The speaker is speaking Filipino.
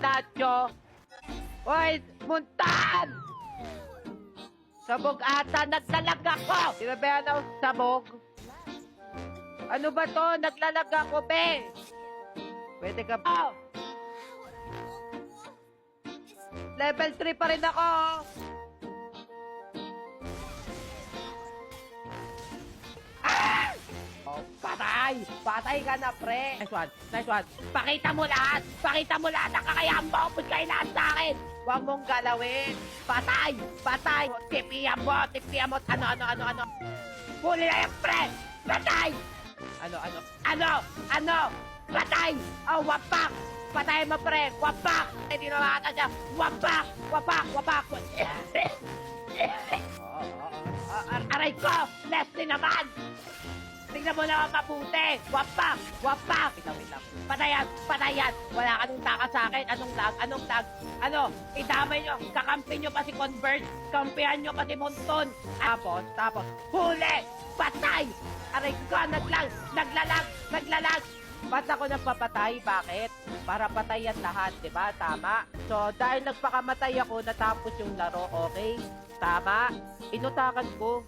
Nacho. Hoy, Muntan! Sabog ata, naglalag ako! Sinabayan ako sa sabog. Ano ba to? Naglalag ako, be! Pwede ka ba? Level 3 pa rin ako! Ah! Oh, patay! Patay ka na, pre! Nice one! Nice one! Pakita mo lahat! Pakita mo lahat! Nakakayaan mo! Pagkain lahat sa akin! Huwag mong galawin! Patay! Patay! Tipiyan mo! Tipiyan mo! Ano? Huli na yung pre! Patay! Ano? Patay! Oh, wapak! Patay mo, pre! Wapak! Hindi na makata siya! Wapak! Aray ko! Leslie naman! Tingnan mo naman mabuti! Wapak! Wait lang. Patayan! Wala ka nung taka sa akin. Anong lag? Ano? Idamay nyo! Kakampi nyo pa si Convert! Kampihan nyo pa si Monton! Tapos, huli! Patay! Aray ko! Naglalag! Ba't ako nagpapatay? Bakit? Para patayan lahat, di ba? Tama? So, dahil nagpakamatay ako, natapos yung laro, okay? Tama? Inutakan ko.